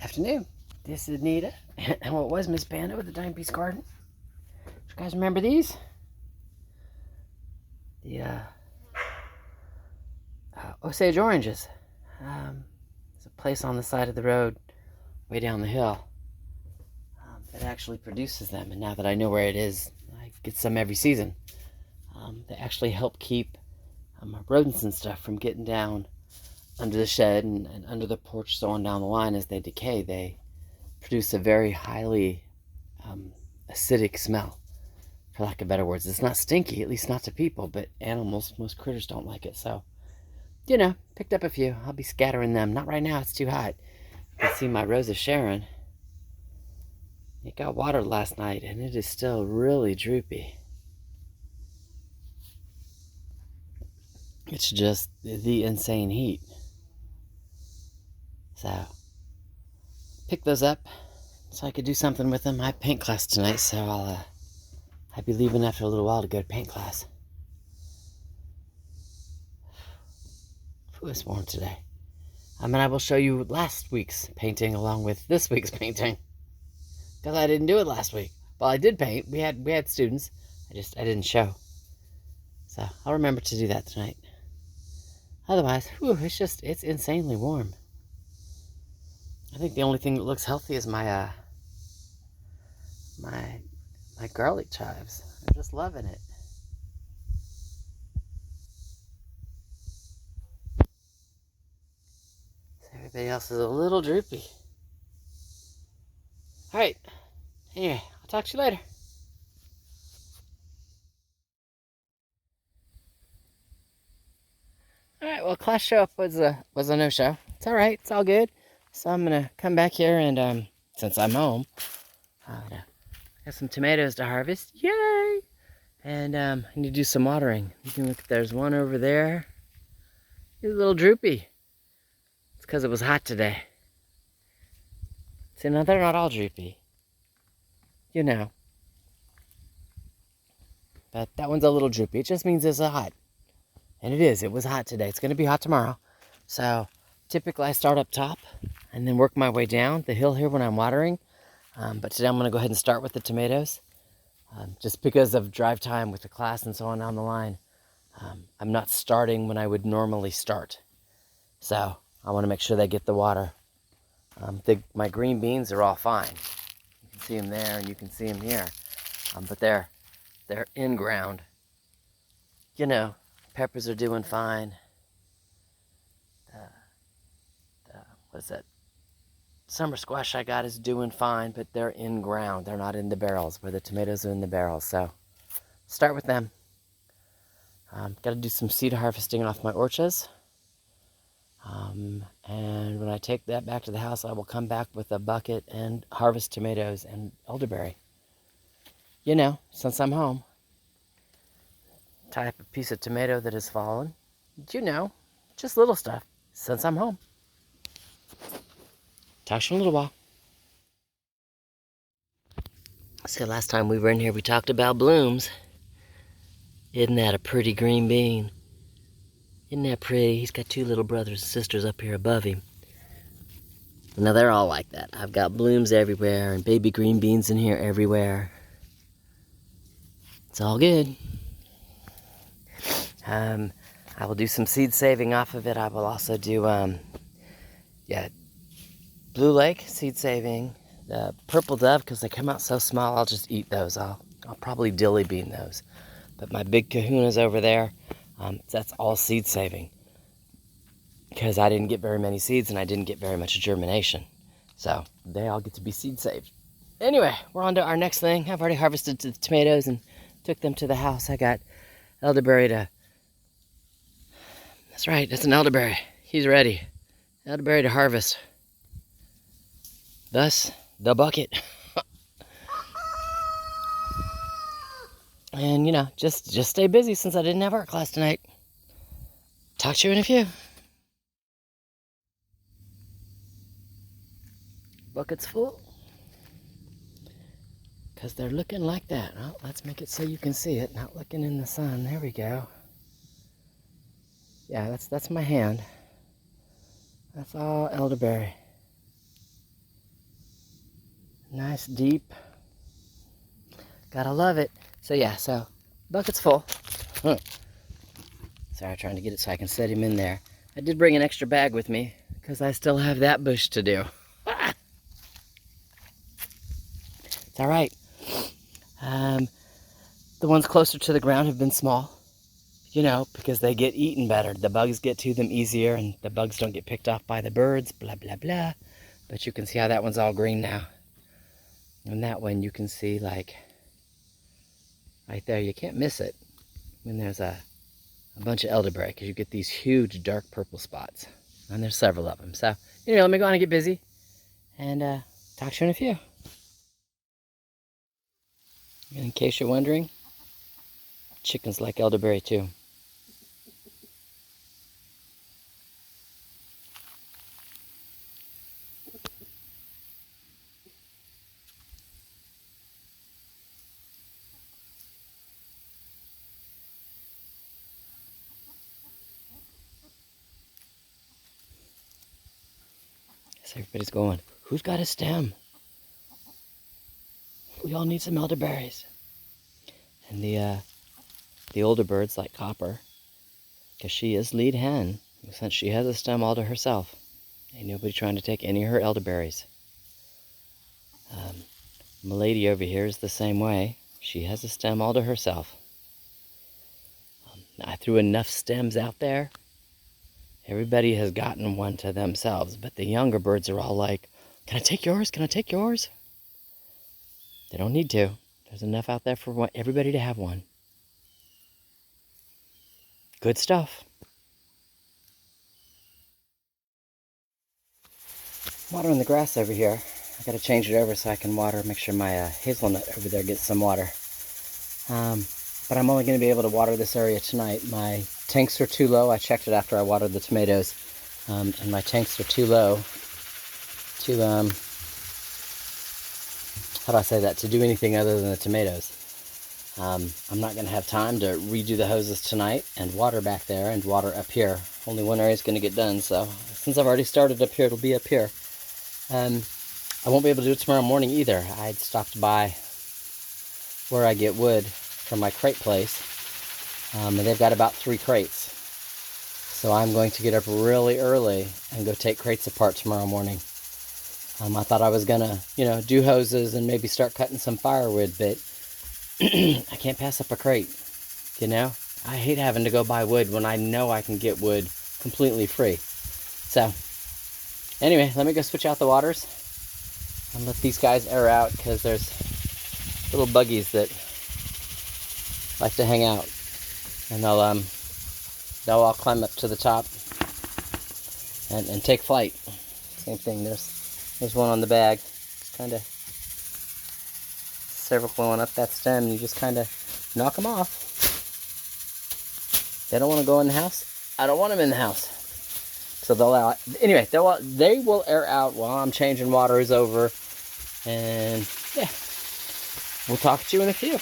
Afternoon. This is Nita, and what was Miss Panda with the Dime Piece Garden. You guys remember these? The Osage oranges. There's a place on the side of the road, way down the hill, that actually produces them. And now that I know where it is, I get some every season. They actually help keep rodents and stuff from getting down under the shed and under the porch, so on down the line. As they decay, they produce a very highly acidic smell, for lack of better words. It's not stinky, at least not to people, but animals, most critters don't like it. So, picked up a few. I'll be scattering them. Not right now, it's too hot. You can see my Rose of Sharon. It got watered last night, and it is still really droopy. It's just the insane heat. So, pick those up so I could do something with them. I have paint class tonight, so I'll be leaving after a little while to go to paint class. Ooh, it's warm today. And I will show you last week's painting along with this week's painting, because I didn't do it last week. Well, I did paint. We had students. I didn't show. So I'll remember to do that tonight. Otherwise, it's insanely warm. I think the only thing that looks healthy is my garlic chives. I'm just loving it. So everybody else is a little droopy. All right. Anyway, I'll talk to you later. All right. Well, class show up was a no-show. It's all right. It's all good. So I'm gonna come back here and since I'm home, I got some tomatoes to harvest. Yay! And I need to do some watering. You can look. There's one over there. He's a little droopy. It's because it was hot today. See, now they're not all droopy. But that one's a little droopy. It just means it's hot. And it is. It was hot today. It's going to be hot tomorrow. So typically I start up top and then work my way down the hill here when I'm watering. But today I'm going to go ahead and start with the tomatoes. Just because of drive time with the class and so on down the line. I'm not starting when I would normally start. So I want to make sure they get the water. My green beans are all fine. You can see them there and you can see them here. But they're in ground. Peppers are doing fine. What is that? Summer squash I got is doing fine, but they're in ground. They're not in the barrels, where the tomatoes are in the barrels. So start with them. Got to do some seed harvesting off my orchards. And when I take that back to the house, I will come back with a bucket and harvest tomatoes and elderberry. Since I'm home. Tie up a piece of tomato that has fallen. Just little stuff, since I'm home. Talk to you in a little while. See, last time we were in here, we talked about blooms. Isn't that a pretty green bean? Isn't that pretty? He's got two little brothers and sisters up here above him. Now they're all like that. I've got blooms everywhere and baby green beans in here everywhere. It's all good. I will do some seed saving off of it. I will also do, Blue Lake seed saving. The Purple Dove, because they come out so small, I'll just eat those. I'll probably dilly bean those. But my big kahunas over there, that's all seed saving. Because I didn't get very many seeds and I didn't get very much germination. So they all get to be seed saved. Anyway, we're on to our next thing. I've already harvested the tomatoes and took them to the house. I got elderberry to... That's right, that's an elderberry. He's ready. Elderberry to harvest. Thus, the bucket. And, just stay busy since I didn't have art class tonight. Talk to you in a few. Bucket's full. Because they're looking like that. Well, let's make it so you can see it. Not looking in the sun. There we go. Yeah, that's my hand. That's all elderberry. Nice deep. Gotta love it. So yeah, so bucket's full. Sorry, trying to get it so I can set him in there. I did bring an extra bag with me because I still have that bush to do. It's all right. The ones closer to the ground have been small, you know, because they get eaten better. The bugs get to them easier, and the bugs don't get picked off by the birds, blah, blah, blah. But you can see how that one's all green now. And that one you can see, like, right there, you can't miss it when there's a bunch of elderberry, because you get these huge dark purple spots. And there's several of them. So, anyway, let me go on and get busy, and talk to you in a few. And in case you're wondering, chickens like elderberry too. So everybody's going, who's got a stem? We all need some elderberries. And the older birds like Copper, because she is lead hen, since she has a stem all to herself. Ain't nobody trying to take any of her elderberries. My lady over here is the same way. She has a stem all to herself. I threw enough stems out there. Everybody has gotten one to themselves, but the younger birds are all like, can I take yours? Can I take yours? They don't need to. There's enough out there for everybody to have one. Good stuff. Watering the grass over here. I gotta change it over so I can water, make sure my hazelnut over there gets some water. But I'm only gonna be able to water this area tonight. My tanks are too low. I checked it after I watered the tomatoes. And my tanks are too low to, how do I say that, to do anything other than the tomatoes. I'm not going to have time to redo the hoses tonight and water back there and water up here. Only one area is going to get done, so since I've already started up here, it'll be up here. I won't be able to do it tomorrow morning either. I'd stopped by where I get wood from my crate place, and they've got about 3 crates. So I'm going to get up really early and go take crates apart tomorrow morning. I thought I was going to, do hoses and maybe start cutting some firewood, but I can't pass up a crate, I hate having to go buy wood when I know I can get wood completely free. So, anyway, let me go switch out the waters and let these guys air out, because there's little buggies that like to hang out, and they'll all climb up to the top and take flight. Same thing, there's one on the bag. It's kind of several going up that stem, and you just kind of knock them off. They don't want to go in the house. I don't want them in the house. So they will air out while I'm changing waters over, and yeah, we'll talk to you in a few.